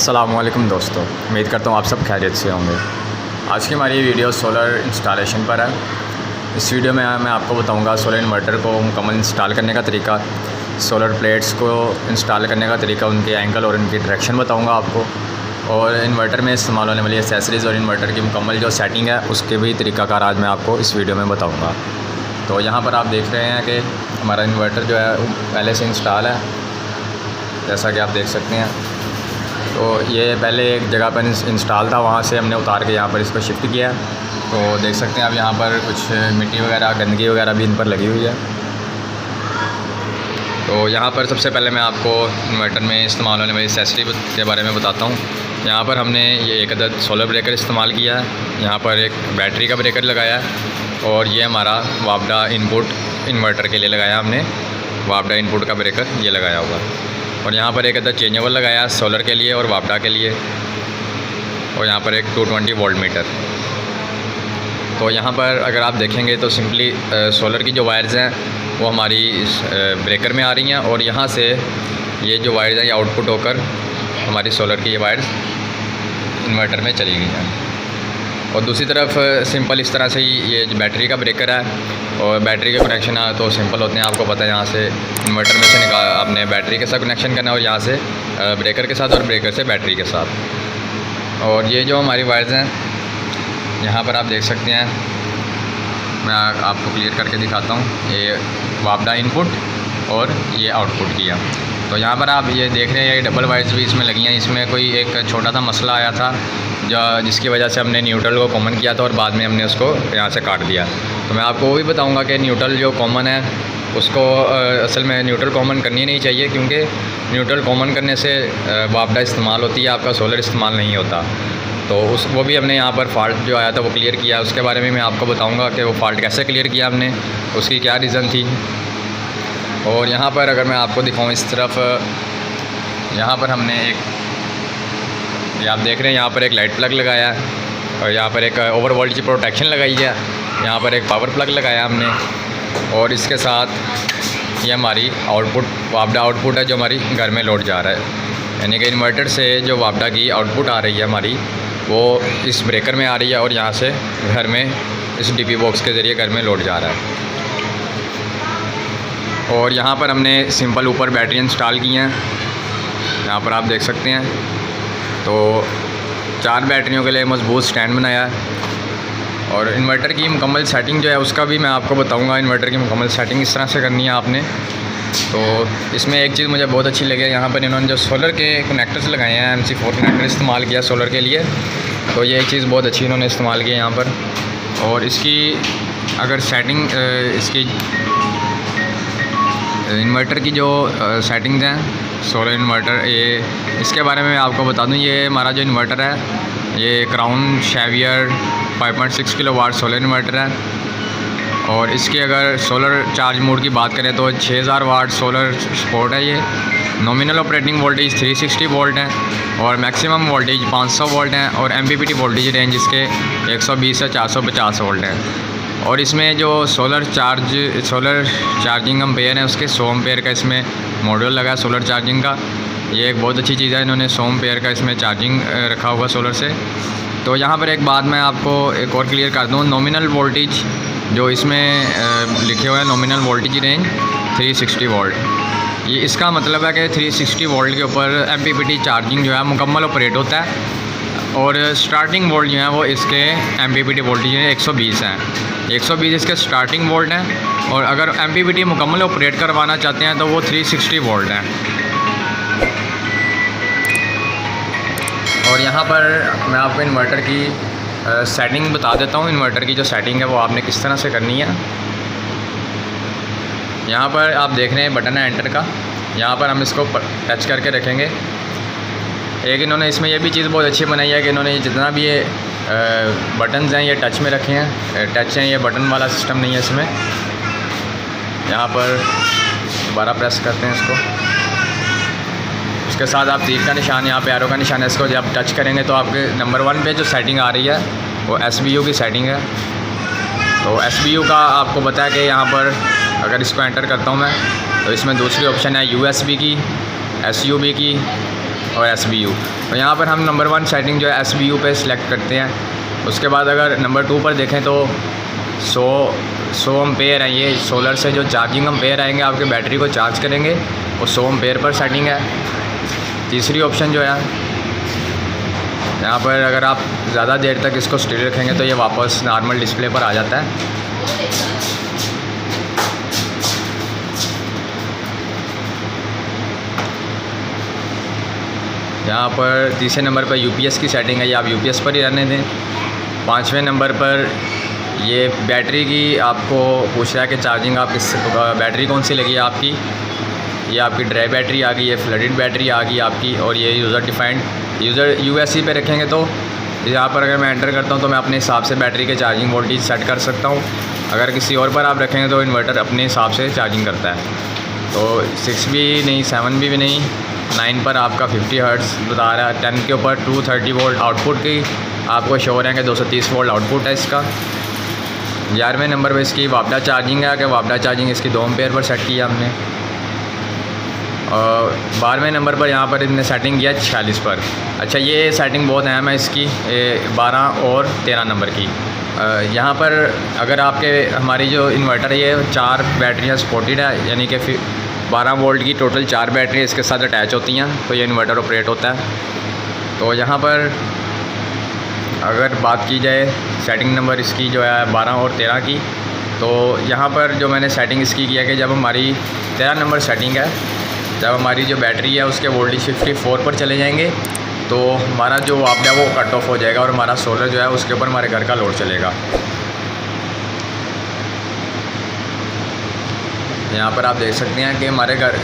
अस्सलामुअलैकुम दोस्तों, उम्मीद करता हूँ आप सब खैरियत से होंगे। आज की हमारी वीडियो सोलर इंस्टॉलेशन पर है। इस वीडियो में मैं आपको बताऊँगा सोलर इन्वर्टर को मुकम्मल इंस्टॉल करने का तरीका, सोलर प्लेट्स को इंस्टॉल करने का तरीका, उनके एंगल और उनकी डायरेक्शन बताऊँगा आपको, और इन्वर्टर में इस्तेमाल होने वाली एक्सेसरीज़ और इन्वर्टर की मुकम्मल जो सेटिंग है उसके भी तरीक़ाकार आज मैं आपको इस वीडियो में बताऊँगा। तो यहाँ पर आप देख रहे हैं कि हमारा इन्वर्टर जो है पहले से इंस्टॉल है, जैसा कि आप देख सकते हैं। तो ये पहले एक जगह पर इंस्टॉल था, वहाँ से हमने उतार के यहाँ पर इसको शिफ्ट किया। तो देख सकते हैं आप यहाँ पर कुछ मिट्टी वगैरह, गंदगी वगैरह भी इन पर लगी हुई है। तो यहाँ पर सबसे पहले मैं आपको इन्वर्टर में इस्तेमाल होने वाली एक्सेसरी के बारे में बताता हूँ। यहाँ पर हमने ये एक अदद सोलर ब्रेकर इस्तेमाल किया है, यहाँ पर एक बैटरी का ब्रेकर लगाया है, और ये हमारा वापडा इनपुट इन्वर्टर के लिए लगाया हमने, वापडा इनपुट का ब्रेकर ये लगाया हुआ। और यहाँ पर एक अदद चेंजेबल लगाया सोलर के लिए और वापडा के लिए, और यहाँ पर एक 220 वोल्ट मीटर। तो यहाँ पर अगर आप देखेंगे तो सिंपली सोलर की जो वायर्स हैं वो हमारी इस ब्रेकर में आ रही हैं, और यहाँ से ये जो वायर्स हैं ये आउटपुट होकर हमारी सोलर की ये वायर्स इन्वर्टर में चली गई हैं। और दूसरी तरफ सिंपल इस तरह से ही ये जो बैटरी का ब्रेकर है, और बैटरी के कनेक्शन तो सिंपल होते हैं, आपको पता है। यहाँ से इन्वर्टर में से आपने बैटरी के साथ कनेक्शन करना है, और यहाँ से ब्रेकर के साथ, और ब्रेकर से बैटरी के साथ। और ये जो हमारी वायर्स हैं यहाँ पर आप देख सकते हैं, मैं आपको क्लियर करके दिखाता हूँ। ये वापडा इनपुट और ये आउटपुट किया। तो यहाँ पर आप ये देख रहे हैं ये डबल वायर्स भी इसमें लगी हैं। इसमें कोई एक छोटा सा मसला आया था जिसकी वजह से हमने न्यूट्रल को कॉमन किया था, और बाद में हमने उसको यहाँ से काट दिया। तो मैं आपको वो भी बताऊँगा कि न्यूट्रल जो कॉमन है उसको असल में न्यूट्रल कॉमन करनी नहीं चाहिए, क्योंकि न्यूट्रल कॉमन करने से वापडा इस्तेमाल होती है, आपका सोलर इस्तेमाल नहीं होता। तो वो भी हमने यहाँ पर फ़ाल्ट जो आया था वो क्लियर किया। उसके बारे में मैं आपको बताऊँगा कि वो फ़ाल्ट कैसे क्लियर किया हमने, उसकी क्या रीज़न थी। और यहाँ पर अगर मैं आपको दिखाऊँ इस तरफ, यहाँ पर हमने ये आप देख रहे हैं यहाँ पर एक लाइट प्लग लगाया है, और यहाँ पर एक ओवर वोल्टेज की प्रोटेक्शन लगाई है, यहाँ पर एक पावर प्लग लगाया हमने, और इसके साथ ये हमारी आउटपुट वापडा आउटपुट है जो हमारी घर में लोड जा रहा है। यानी कि इन्वर्टर से जो वापडा की आउटपुट आ रही है हमारी, वो इस ब्रेकर में आ रही है, और यहाँ से घर में इस डीपी बॉक्स के ज़रिए घर में लोड जा रहा है। और यहाँ पर हमने सिंपल ऊपर बैटरी इंस्टॉल की हैं, यहाँ पर आप देख सकते हैं। तो 4 बैटरियों के लिए मजबूत स्टैंड बनाया है। और इन्वर्टर की मुकम्मल सेटिंग जो है उसका भी मैं आपको बताऊंगा। इन्वर्टर की मुकम्मल सेटिंग इस तरह से करनी है आपने। तो इसमें एक चीज़ मुझे बहुत अच्छी लगी, यहाँ पर इन्होंने जो सोलर के कनेक्टर्स लगाए हैं, MC4 कनेक्टर इस्तेमाल किया सोलर के लिए। तो ये एक चीज़ बहुत अच्छी इन्होंने इस्तेमाल की है यहाँ पर। और इसकी अगर सेटिंग, इसकी इन्वर्टर की जो सेटिंग्स हैं सोलर इन्वर्टर, ये इसके बारे में मैं आपको बता दूं। ये हमारा जो इन्वर्टर है ये क्राउन शेवियर 5.6 किलोवाट सोलर इन्वर्टर है, और इसके अगर सोलर चार्ज मोड की बात करें तो 6000 वाट सोलर सपोर्ट है। ये नॉमिनल ऑपरेटिंग वोल्टेज 360 वोल्ट है, और मैक्सिमम वोल्टेज 500 वोल्ट है, और MPPT वोल्टेज रेंज इसके 120 से 450 वोल्ट है। और इसमें जो सोलर चार्जिंग एम्पेयर है उसके 100 एम्पेयर का इसमें मॉड्यूल लगा है सोलर चार्जिंग का। ये एक बहुत अच्छी चीज़ है, इन्होंने 100 एम्पेयर का इसमें चार्जिंग रखा हुआ सोलर से। तो यहाँ पर एक बात मैं आपको एक और क्लियर कर दूँ, नॉमिनल वोल्टेज जो इसमें लिखे हुए हैं, नॉमिनल वोल्टेज रेंज 360 वोल्ट। ये इसका मतलब है कि 360 वोल्ट के ऊपर MPPT चार्जिंग जो है मुकम्मल ऑपरेट होता है, और स्टार्टिंग वोल्ट जो है वो इसके MPPT वोल्टेज 120 हैं। 120 इसके स्टार्टिंग वोल्ट हैं, और अगर MPPT मुकम्मल ऑपरेट करवाना चाहते हैं तो वो 360 वोल्ट हैं। और यहाँ पर मैं आपको इन्वर्टर की सेटिंग बता देता हूँ। इन्वर्टर की जो सेटिंग है वो आपने किस तरह से करनी है। यहाँ पर आप देख रहे हैं बटन है एंटर का, यहाँ पर हम इसको टच करके रखेंगे। एक इन्होंने इसमें यह भी चीज़ बहुत अच्छी बनाई है कि इन्होंने जितना भी ये बटन्स हैं ये टच में रखे हैं, टच हैं, ये बटन वाला सिस्टम नहीं है इसमें। यहाँ पर दोबारा प्रेस करते हैं इसको, उसके साथ आप तीर का निशान, यहाँ पे एरो का निशान है, इसको जब टच करेंगे तो आपके नंबर 1 पे जो सेटिंग आ रही है वो SBU की सेटिंग है। तो SBU का आपको बताया कि यहाँ पर अगर इसको एंटर करता हूँ मैं, तो इसमें दूसरी ऑप्शन है USB की, SUB की, और SBU। तो यहाँ पर हम नंबर 1 सेटिंग जो है SBU पे सिलेक्ट करते हैं। उसके बाद अगर नंबर 2 पर देखें तो 100 एम्पेयर है। ये सोलर से जो चार्जिंग एम्पेयर आएंगे आपके बैटरी को चार्ज करेंगे, वो 100 एम्पेयर पर सेटिंग है। तीसरी ऑप्शन जो है यहाँ पर अगर आप ज़्यादा देर तक इसको स्टिल रखेंगे तो ये वापस नॉर्मल डिस्प्ले पर आ जाता है। यहाँ पर तीसरे नंबर पर UPS की सेटिंग है, ये आप UPS पर ही रहने दें। 5वें नंबर पर ये बैटरी की आपको पूछ रहा है कि चार्जिंग आप किस बैटरी कौन सी लगी है आपकी। ये आपकी ड्राई बैटरी आ गई है, फ्लडेड बैटरी आ गई आपकी, और ये यूज़र डिफाइंड यूज़र USC पे रखेंगे तो यहाँ पर अगर मैं एंटर करता हूँ तो मैं अपने हिसाब से बैटरी के चार्जिंग वोल्टेज सेट कर सकता हूँ। अगर किसी और पर आप रखेंगे तो इन्वर्टर अपने हिसाब से चार्जिंग करता है। तो 6 भी नहीं, 7 भी नहीं, 9 पर आपका 50 हर्ट्ज़ बता रहा है। 10 के ऊपर 230 वोल्ट आउटपुट की आपको शो हो रहे हैं कि 230 वोल्ट आउटपुट है इसका। 11वें नंबर पर इसकी वापडा चार्जिंग है कि वापडा चार्जिंग इसकी 2 एम्पेयर पर सेट किया हमने। और 12वें नंबर पर यहाँ पर इनने सेटिंग किया 46 पर। अच्छा, ये सेटिंग बहुत अहम है इसकी, 12 और 13 नंबर की। यहाँ पर अगर आपके हमारी जो इन्वर्टर है ये 4 बैटरियाँ सपोर्टेड है, यानी कि 12 वोल्ट की टोटल 4 बैटरी इसके साथ अटैच होती हैं, तो ये इन्वर्टर ऑपरेट होता है। तो यहाँ पर अगर बात की जाए सेटिंग नंबर इसकी जो है 12 और 13 की, तो यहाँ पर जो मैंने सेटिंग इसकी किया कि जब हमारी 13 नंबर सेटिंग है, जब हमारी जो बैटरी है उसके वोल्टेज 54 पर चले जाएंगे तो हमारा जो वापडा वो कट ऑफ हो जाएगा और हमारा सोलर जो है उसके ऊपर हमारे घर का लोड चलेगा। यहाँ पर आप देख सकते हैं कि हमारे घर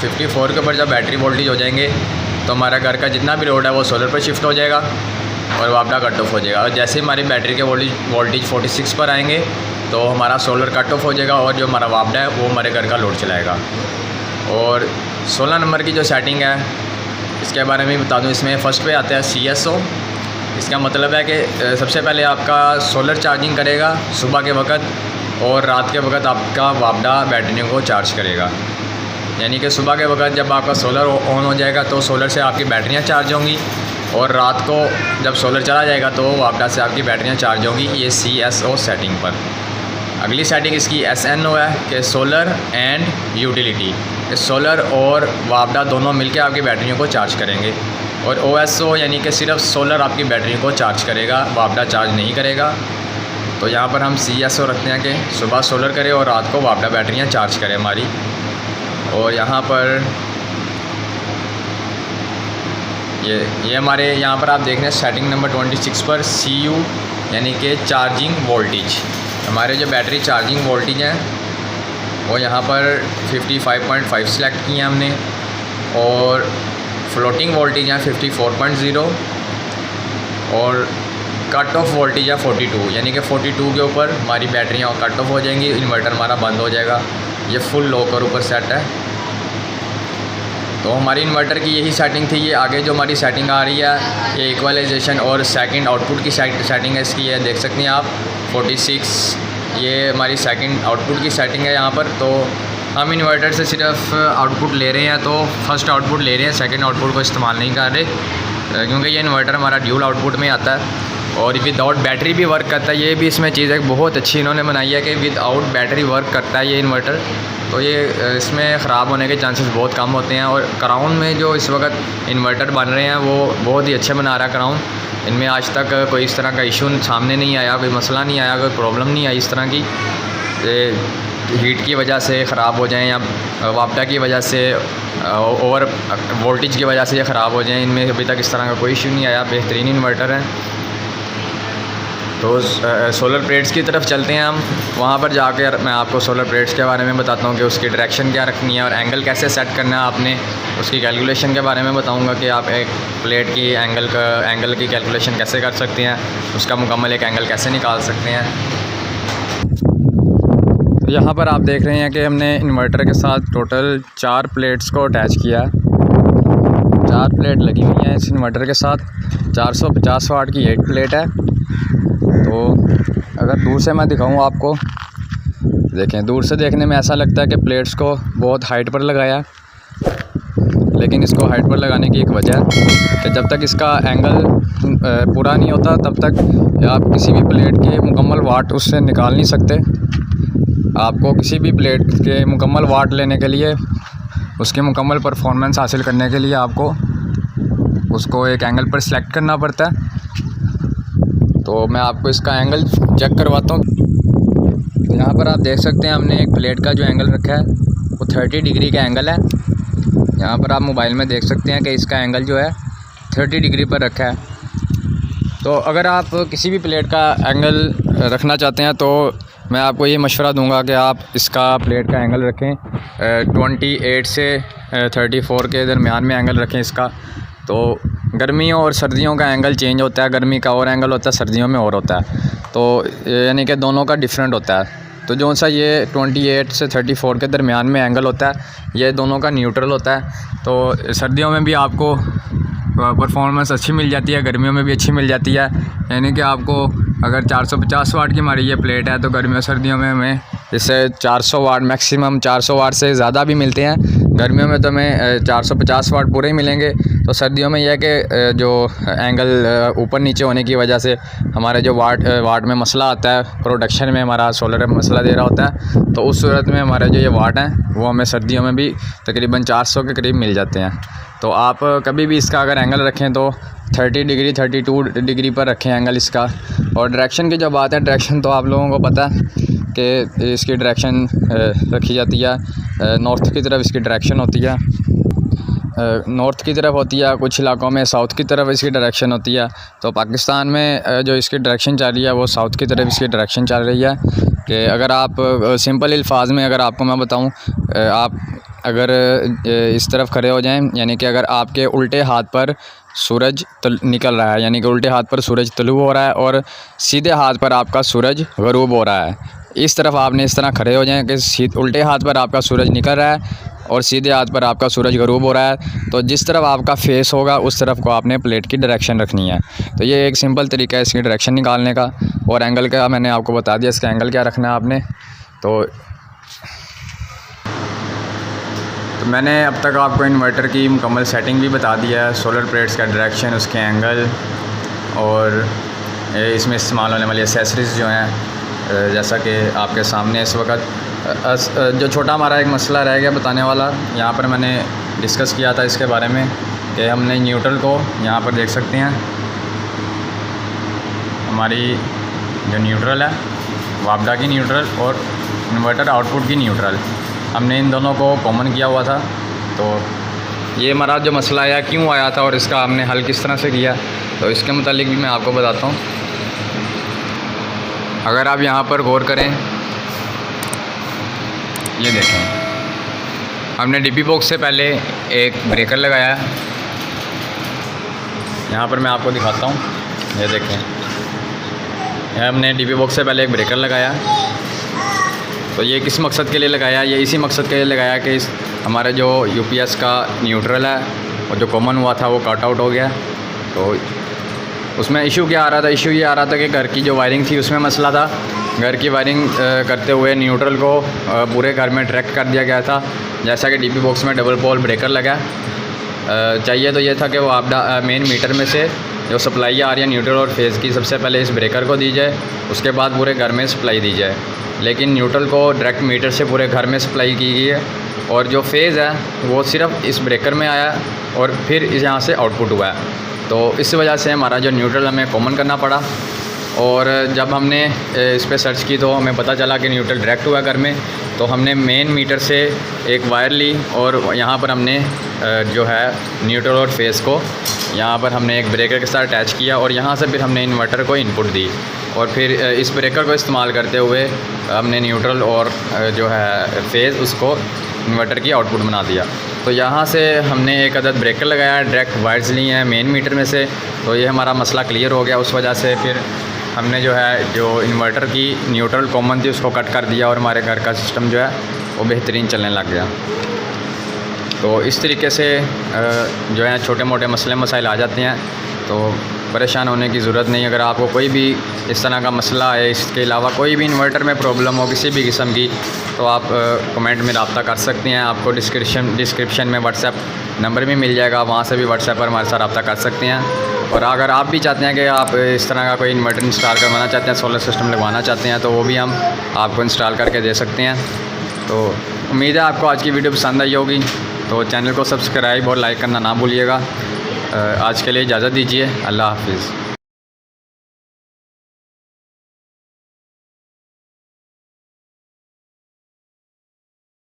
54 के ऊपर जब बैटरी वोल्टेज हो जाएंगे तो हमारा घर का जितना भी लोड है वो सोलर पर शिफ्ट हो जाएगा और वापडा कट ऑफ हो जाएगा। और जैसे हमारी बैटरी के वोल्टेज 46 पर आएंगे तो हमारा सोलर कट ऑफ हो जाएगा और जो हमारा वापडा है वो हमारे घर का लोड चलाएगा। और 16 नंबर की जो सेटिंग है इसके बारे में बता दूं, इसमें फ़र्स्ट पे आता है CSO। इसका मतलब है कि सबसे पहले आपका सोलर चार्जिंग करेगा सुबह के वक्त और रात के वक्त आपका वापडा बैटरियों को चार्ज करेगा। यानी कि सुबह के वक्त जब आपका सोलर ऑन हो जाएगा तो सोलर से आपकी बैटरियां चार्ज होंगी और रात को जब सोलर चला जाएगा तो वापडा से आपकी बैटरियां चार्ज होंगी, ये CSO सेटिंग पर। अगली सेटिंग इसकी SNO है कि सोलर एंड यूटिलिटी। सोलर और वापडा दोनों मिलकर आपकी बैटरियों को चार्ज करेंगे। और OSO यानी कि सिर्फ सोलर आपकी बैटरियों को चार्ज करेगा, वापडा चार्ज नहीं करेगा। तो यहाँ पर हम CSO रखते हैं कि सुबह सोलर करे और रात को वापडा बैटरियाँ चार्ज करें हमारी। और यहाँ पर ये हमारे यहाँ पर आप देख रहे हैं सेटिंग नंबर 26 पर CU यानी कि चार्जिंग वोल्टेज। हमारे जो बैटरी चार्जिंग वोल्टेज हैं वो यहाँ पर 55.5 सिलेक्ट किए हैं हमने और फ्लोटिंग वोल्टेज है 54.0 और कट ऑफ वोल्टेज है 42, यानी कि 42 के ऊपर हमारी बैटरियाँ कट ऑफ हो जाएंगी, इन्वर्टर हमारा बंद हो जाएगा। ये फुल लो कर ऊपर सेट है। तो हमारी इन्वर्टर की यही सेटिंग थी। ये आगे जो हमारी सेटिंग आ रही है ये इक्वलाइजेशन और सेकंड आउटपुट की सेटिंग है इसकी, है देख सकते हैं आप 46। ये हमारी सेकंड आउटपुट की सेटिंग है यहाँ पर। तो हम इन्वर्टर से सिर्फ आउटपुट ले रहे हैं, तो फर्स्ट आउटपुट ले रहे हैं, सेकंड आउटपुट को इस्तेमाल नहीं कर रहे क्योंकि ये इन्वर्टर हमारा ड्यूल आउटपुट में आता है और विदाउट बैटरी भी वर्क करता है। ये भी इसमें चीज़ है बहुत अच्छी इन्होंने बनाई है कि विदाउट बैटरी वर्क करता है ये इन्वर्टर। तो ये इसमें ख़राब होने के चांसेस बहुत कम होते हैं। और क्राउन में जो इस वक्त इन्वर्टर बन रहे हैं वो बहुत ही अच्छे बना रहा है क्राउन। इनमें आज तक कोई इस तरह का इशू सामने नहीं आया, कोई मसला नहीं आया, कोई प्रॉब्लम नहीं आई इस तरह की हीट की वजह से ख़राब हो जाएं या वापडा की वजह से ओवर वोल्टेज की वजह से ये ख़राब हो जाएं। इनमें अभी तक इस तरह का कोई इशू नहीं आया, बेहतरीन इन्वर्टर है। तो सोलर प्लेट्स की तरफ चलते हैं हम। वहाँ पर जाकर मैं आपको सोलर प्लेट्स के बारे में बताता हूँ कि उसकी डायरेक्शन क्या रखनी है और एंगल कैसे सेट करना है आपने, उसकी कैलकुलेशन के बारे में बताऊँगा कि आप एक प्लेट की एंगल की कैलकुलेशन कैसे कर सकते हैं, उसका मुकम्मल एक एंगल कैसे निकाल सकते हैं। तो यहाँ पर आप देख रहे हैं कि हमने इन्वर्टर के साथ टोटल 4 प्लेट्स को अटैच किया है। 4 प्लेट लगी हुई हैं इस इन्वर्टर के साथ। 450 वाट की एक प्लेट है। तो अगर दूर से मैं दिखाऊं आपको, देखें दूर से देखने में ऐसा लगता है कि प्लेट्स को बहुत हाइट पर लगाया, लेकिन इसको हाइट पर लगाने की एक वजह है कि जब तक इसका एंगल पूरा नहीं होता तब तक आप किसी भी प्लेट के मुकम्मल वाट उससे निकाल नहीं सकते। आपको किसी भी प्लेट के मुकम्मल वाट लेने के लिए, उसकी मुकम्मल परफॉर्मेंस हासिल करने के लिए आपको उसको एक एंगल पर सिलेक्ट करना पड़ता है। तो मैं आपको इसका एंगल चेक करवाता हूँ। तो यहाँ पर आप देख सकते हैं हमने एक प्लेट का जो एंगल रखा है वो 30 डिग्री का एंगल है। यहाँ पर आप मोबाइल में देख सकते हैं कि इसका एंगल जो है 30 डिग्री पर रखा है। तो अगर आप किसी भी प्लेट का एंगल रखना चाहते हैं तो मैं आपको ये मशवरा दूंगा कि आप इसका प्लेट का एंगल रखें 28 से 34 के दरमियान में एंगल रखें इसका। तो गर्मियों और सर्दियों का एंगल चेंज होता है, गर्मी का और एंगल होता है, सर्दियों में और होता है। तो यानी कि दोनों का डिफरेंट होता है। तो जो सा ये 28 से 34 के दरमियान में एंगल होता है, ये दोनों का न्यूट्रल होता है। तो सर्दियों में भी आपको परफॉर्मेंस अच्छी मिल जाती है, गर्मियों में भी अच्छी मिल जाती है। यानी कि आपको अगर 450 वाट की हमारी ये प्लेट है तो गर्मियों सर्दियों में हमें इससे 400 वाट मैक्सिमम 400 वाट से ज़्यादा भी मिलते हैं। गर्मियों में तो हमें 450 वाट पूरे ही मिलेंगे। तो सर्दियों में यह है कि जो एंगल ऊपर नीचे होने की वजह से हमारे जो वाट में मसला आता है, प्रोडक्शन में हमारा सोलर मसला दे रहा होता है। तो उस सूरत में हमारे जो ये वाट हैं वो हमें सर्दियों में भी तकरीबन 400 के करीब मिल जाते हैं। तो आप कभी भी इसका अगर एंगल रखें तो 30 डिग्री 32 डिग्री पर रखें एंगल इसका। और डायरेक्शन की जो बात है, डायरेक्शन तो आप लोगों को पता है कि इसकी डायरेक्शन रखी जाती है नॉर्थ की तरफ। इसकी डायरेक्शन होती है नॉर्थ की तरफ होती है, कुछ इलाकों में साउथ की तरफ इसकी डायरेक्शन होती है। तो पाकिस्तान में जो इसकी डायरेक्शन चल रही है वो साउथ की तरफ इसकी डायरेक्शन चल रही है। कि अगर आप सिंपल अल्फाज में अगर आपको मैं बताऊं, आप अगर इस तरफ खड़े हो जाएं, यानी कि अगर आपके उल्टे हाथ पर सूरज निकल रहा है, यानी कि उल्टे हाथ पर सूरज तलू हो रहा है और सीधे हाथ पर आपका सूरज गरूब हो रहा है, इस तरफ आपने इस तरह खड़े हो जाएं कि उल्टे हाथ पर आपका सूरज निकल रहा है और सीधे हाथ पर आपका सूरज गरूब हो रहा है। तो जिस तरफ आपका फेस होगा उस तरफ को आपने प्लेट की डायरेक्शन रखनी है। तो ये एक सिंपल तरीका है इसकी डायरेक्शन निकालने का। और एंगल का मैंने आपको बता दिया, इसका एंगल क्या रखना है आपने। तो मैंने अब तक आपको इन्वर्टर की मुकम्मल सेटिंग भी बता दिया है, सोलर प्लेट्स का डायरेक्शन, उसके एंगल और इसमें इस्तेमाल होने वाली एसेसरीज़ जो हैं, जैसा कि आपके सामने इस वक्त जो छोटा हमारा एक मसला रह गया बताने वाला, यहाँ पर मैंने डिस्कस किया था इसके बारे में कि हमने न्यूट्रल को यहाँ पर देख सकते हैं। हमारी जो न्यूट्रल है वापडा की न्यूट्रल और इन्वर्टर आउटपुट की न्यूट्रल, हमने इन दोनों को कॉमन किया हुआ था। तो ये हमारा जो मसला आया क्यों आया था और इसका हमने हल किस तरह से किया, तो इसके मुतालिक भी मैं आपको बताता हूँ। अगर आप यहाँ पर गौर करें, ये देखें, हमने डीपी बॉक्स से पहले एक ब्रेकर लगाया है। यहाँ पर मैं आपको दिखाता हूँ, ये देखें, हमने डीपी बॉक्स से पहले एक ब्रेकर लगाया। तो ये किस मकसद के लिए लगाया, ये इसी मकसद के लिए लगाया कि हमारा जो यूपीएस का न्यूट्रल है और जो कॉमन हुआ था वो कट आउट हो गया। तो उसमें इशू क्या आ रहा था, इशू ये आ रहा था कि घर की जो वायरिंग थी उसमें मसला था। घर की वायरिंग करते हुए न्यूट्रल को पूरे घर में डायरेक्ट कर दिया गया था। जैसा कि डीपी बॉक्स में डबल पोल ब्रेकर लगा, चाहिए तो ये था कि वो आप मेन मीटर में से जो सप्लाई आ रही है न्यूट्रल और फेज़ की, सबसे पहले इस ब्रेकर को दी जाए, उसके बाद पूरे घर में सप्लाई दी जाए। लेकिन न्यूट्रल को डायरेक्ट मीटर से पूरे घर में सप्लाई की गई है और जो फेज़ है वो सिर्फ इस ब्रेकर में आया और फिर यहाँ से आउटपुट हुआ है। तो इस वजह से हमारा जो न्यूट्रल हमें कॉमन करना पड़ा। और जब हमने इस पर सर्च की तो हमें पता चला कि न्यूट्रल डायरेक्ट हुआ घर में। तो हमने मेन मीटर से एक वायर ली और यहाँ पर हमने जो है न्यूट्रल और फेज़ को यहाँ पर हमने एक ब्रेकर के साथ अटैच किया और यहाँ से फिर हमने इन्वर्टर को इनपुट दी और फिर इस ब्रेकर को इस्तेमाल करते हुए हमने न्यूट्रल और जो है फेज़ उसको इन्वर्टर की आउटपुट बना दिया। तो यहाँ से हमने एक अदद ब्रेकर लगाया, डायरेक्ट वायर्स ली हैं मेन मीटर में से। तो ये हमारा मसला क्लियर हो गया। उस वजह से फिर हमने जो है जो इन्वर्टर की न्यूट्रल कॉमन थी उसको कट कर दिया और हमारे घर का सिस्टम जो है वो बेहतरीन चलने लग गया। तो इस तरीके से जो है छोटे मोटे मसले मसाइल आ जाते हैं। तो परेशान होने की ज़रूरत नहीं। अगर आपको कोई भी इस तरह का मसला है, इसके अलावा कोई भी इन्वर्टर में प्रॉब्लम हो किसी भी किस्म की, तो आप कमेंट में रब्ता कर सकती हैं। आपको डिस्क्रिप्शन में व्हाट्सएप नंबर भी मिल जाएगा, वहाँ से भी व्हाट्सएप पर हमारे साथ रब्ता कर सकते हैं। और अगर आप भी चाहते हैं कि आप इस तरह का कोई इन्वर्टर इंस्टॉल करवाना चाहते हैं, सोलर सिस्टम लगवाना चाहते हैं, तो वो भी हम आपको इंस्टॉल करके दे सकते हैं। तो उम्मीद है आपको आज की वीडियो पसंद आई होगी। तो चैनल को सब्सक्राइब और लाइक करना ना भूलिएगा। आज के लिए इजाज़त दीजिए। अल्लाह हाफिज़।